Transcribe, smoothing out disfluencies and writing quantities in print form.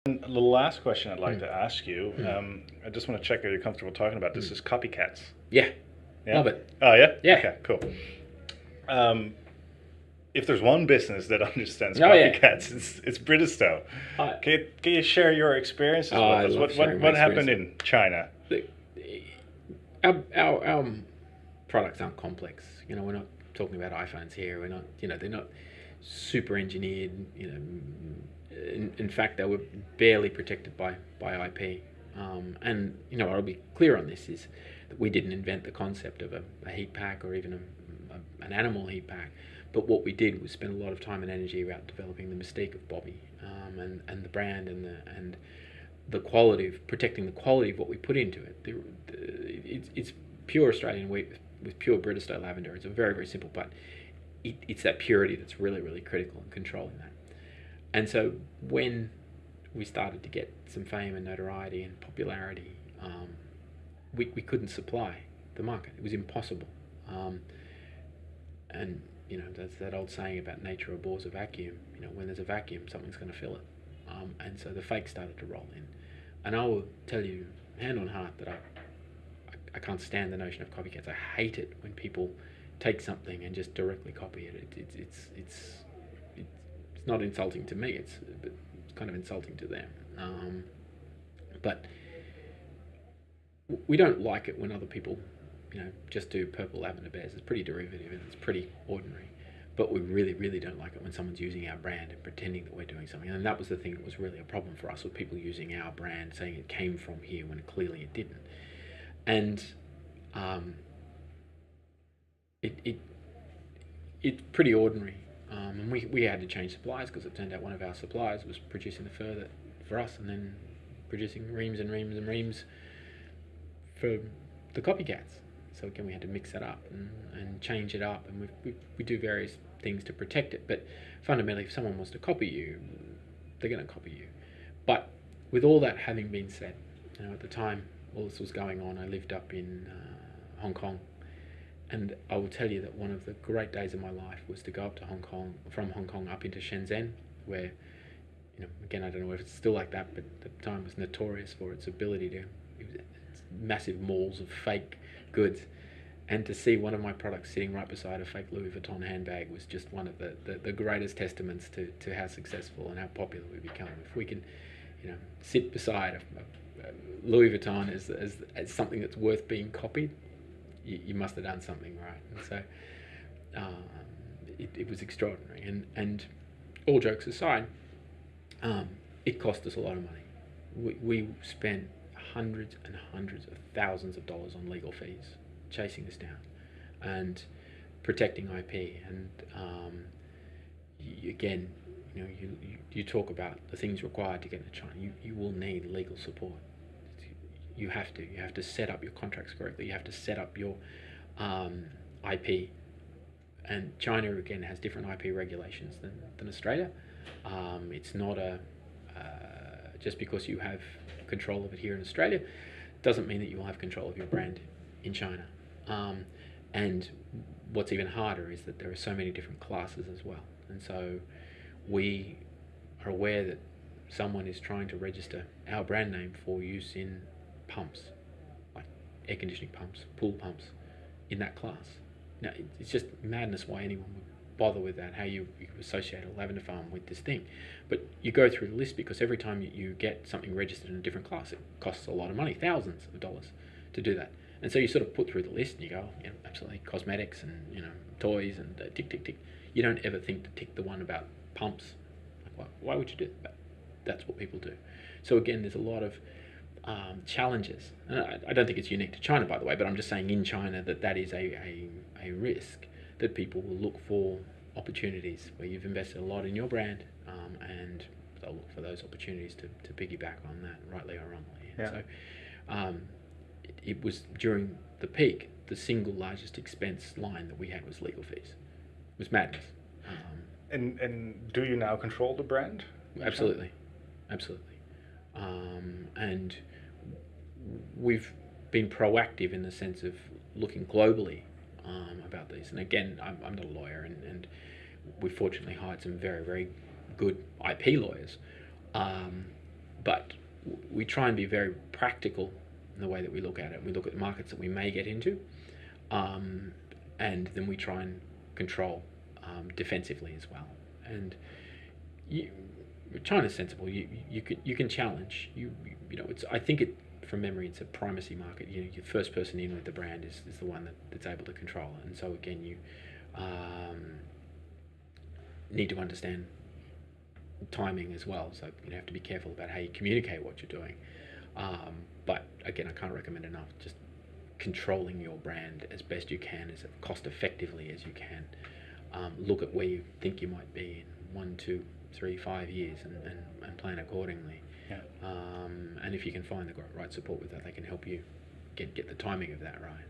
And the last question I'd like Mm. to ask you, Mm. I just want to check that you're comfortable talking about this, Mm. is copycats. Yeah, Yeah? love it. Oh, yeah? Yeah. Okay, cool. Um, if there's one business that understands Oh yeah. copycats, it's Bristow. I Can you share your experiences with I us? love sharing my What experience. happened in China? Look, our products aren't complex. We're not talking about iPhones here. We're not. They're not super engineered. In fact, they were barely protected by IP. And I'll be clear on this: is that we didn't invent the concept of a heat pack or even an animal heat pack. But what we did was spend a lot of time and energy around developing the mystique of Bobby, and the brand and the quality of protecting the quality of what we put into it. It's pure Australian wheat with pure Bristow lavender. It's a very, very simple, but it's that purity that's really, really critical in controlling that. And so when we started to get some fame and notoriety and popularity, we couldn't supply the market. It was impossible. And that's that old saying about nature abhors a vacuum. When there's a vacuum, something's going to fill it. And so the fakes started to roll in. And I will tell you, hand on heart, that I can't stand the notion of copycats. I hate it when people take something and just directly copy it. It's not insulting to me. It's kind of insulting to them. But we don't like it when other people, just do purple lavender bears. It's pretty derivative and it's pretty ordinary. But we really, really don't like it when someone's using our brand and pretending that we're doing something. And that was the thing that was really a problem for us, with people using our brand, saying it came from here when clearly it didn't. And it, it it's pretty ordinary. And we had to change suppliers because it turned out one of our suppliers was producing the fur that, for us, and then producing reams and reams and reams for the copycats. So again, we had to mix that up and change it up, and we do various things to protect it. But fundamentally, if someone wants to copy you, they're going to copy you. But with all that having been said, at the time all this was going on, I lived up in Hong Kong, and I will tell you that one of the great days of my life was to go up to Hong Kong, from Hong Kong up into Shenzhen, where, again, I don't know if it's still like that, but at the time was notorious for its ability to, massive malls of fake goods. And to see one of my products sitting right beside a fake Louis Vuitton handbag was just one of the greatest testaments to how successful and how popular we become. If we can, sit beside a Louis Vuitton as something that's worth being copied, you must have done something right. And so it was extraordinary. And all jokes aside, it cost us a lot of money. We spent hundreds and hundreds of thousands of dollars on legal fees, chasing this down and protecting IP. And again, you talk about the things required to get into China. You will need legal support. You have to set up your contracts correctly. You have to set up your IP. And China, again, has different IP regulations than Australia. It's not just because you have control of it here in Australia doesn't mean that you will have control of your brand in China. And what's even harder is that there are so many different classes as well. And so we are aware that someone is trying to register our brand name for use in pumps, like air conditioning pumps, pool pumps, in that class. Now, it's just madness why anyone would bother with that, how you associate a lavender farm with this thing. But you go through the list, because every time you get something registered in a different class, it costs a lot of money, thousands of dollars to do that. And so you sort of put through the list and you go, oh, absolutely, cosmetics and toys and tick, tick, tick. You don't ever think to tick the one about pumps. Like, why would you do that? That's what people do. So again, there's a lot of challenges. And I don't think it's unique to China, by the way, but I'm just saying in China that is a risk, that people will look for opportunities where you've invested a lot in your brand, and they'll look for those opportunities to piggyback on that, rightly or wrongly. Yeah. So it was, during the peak, the single largest expense line that we had was legal fees. It was madness. And do you now control the brand? Absolutely. And we've been proactive in the sense of looking globally about these. And again, I'm not a lawyer, and we fortunately hired some very, very good IP lawyers. but we try and be very practical in the way that we look at it. We look at the markets that we may get into, and then we try and control defensively as well. And China's sensible. You can challenge. You know, it's, I think it, from memory, it's a primacy market. You know, your first person in with the brand is the one that's able to control it. And so again, you need to understand timing as well. So you have to be careful about how you communicate what you're doing. But again, I can't recommend enough just controlling your brand as best you can, as cost effectively as you can. Look at where you think you might be in 1, 2, 3, 5 years, and plan accordingly. Yeah. And if you can find the right support with that, they can help you get the timing of that right.